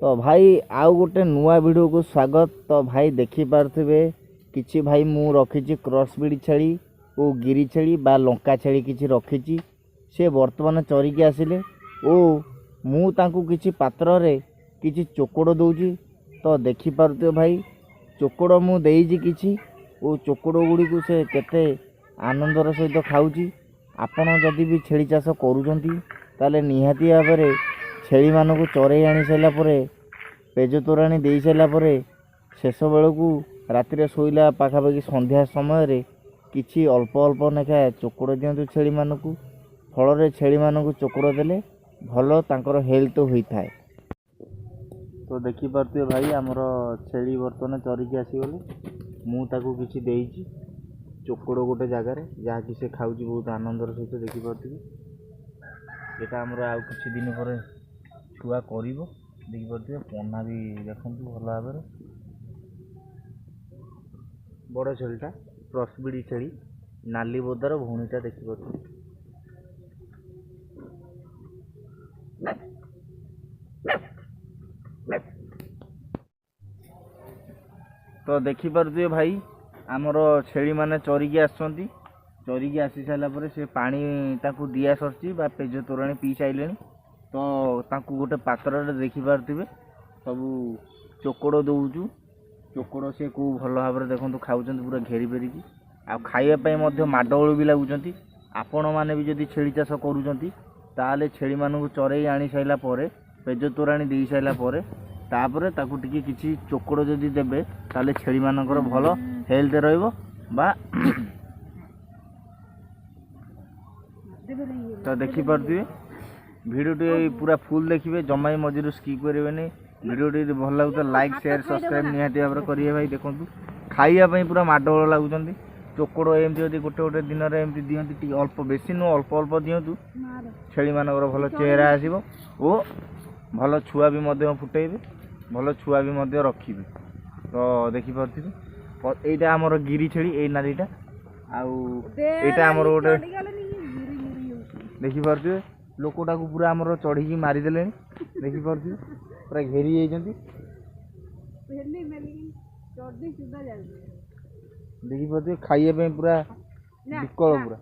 तो भाई आउ गोटे नुआ वीडियो को स्वागत। तो भाई देखी पार्थिबे किछि भाई मु रखी क्रॉस ब्रीड छेली और गिरी छेली बा लंका छेली किछि रखी। से वर्तमान चरिकी आसिले ओ मु तांकु किछि पात्र रे किछि चोकड़ दउची। तो देखी पारुथिबे भाई चोकड़ मु देइछि किछि ओ चोकड़ गुडी को से केते आनंदर सहित खाऊची। आपण जदि भी छेली चाष करूचंती ताले निहाती भाबरे छेली मानकु चरई आनी साइला परे पेज तोराणी दे साइला परे शेष बेलू राति शोला पाखापाखि संध्या समय किछि अल्प अल्प नेखा चोकड़ दिंतु छेली मानकु। फल छेली मानकु चोकड़ देले भल तांकर हेल्थ होता है। तो देखी पार्थिबे भाई आमर छेली बर्तमान चरिकी आसीगले मु ताकू किछि देइछि चोकड़ गोटे जगार जहाँकि से खाऊची बहुत आनंदर सहित। देखी पार्थिबे एटा आमर आउ किछि दिन पर छुआ करिवो। देखी पार्थिबे पन्ना भी देखंतु भल भाबरे बड़ छेलीटा क्रॉस ब्रीड छेली नाली बोदार भौणीटा। देखी पार्थिबे तो देखी पार्थिबे भाई आमर छेली माने चरिकी आसछंती। चरिकी आसी साइला परे से पानी ताकू दिया सरची बा पेज तोराणी पी साइलेनी। तो ताकू गोटे पात्र रे देखी पार्थिबे सबू चोकड़ दउचु। चोकड़ से को भल भाबरे देखंतु खाउचंती पूरा घेरी पेरिकी। आ खाइया पई मध्य माडोळ भी लागुचंती। आपण माने भी जदि छेली चाष करूचंती ताले छेली मानकु चरई आनी साइला परे पेज तोराणी देई साइला परे तापरे ताकू टिके किछि चोकड़ जदि देबे ताले छेली मानकर भल हेल्थ रहइबो बा। तो देखी पार्थिबे वीडियो पूरा फुल देखिए जमाई मझिरु स्किप करेंगे। वीडियो भल लगुता लाइक शेयर सब्सक्राइब निहाती भाव करेंगे। भाई देखो खाइबा पूरा माडोल लगुंट चोकड़ एमती जब गोटे गोटे दिन में एमती दिखती अल्प बेसी नु अल्प अल्प दिंतु छेली मानकर भल चेहरा आसो ओ भल छुआ भी फुटेबे भल छुआ भी रखिबे। तो देखी पार्थिबे एटा आमर गिरी छेली ए नालीटा आउटा आमर गोटे देखी पार्थिबे लोकटा को पूरा आमर चढ़ी मारिदेले। देखी पार्थिबे पूरा घेरी जाइछंती। देखी पार्थिबे खाइए पूरा विकल पूरा।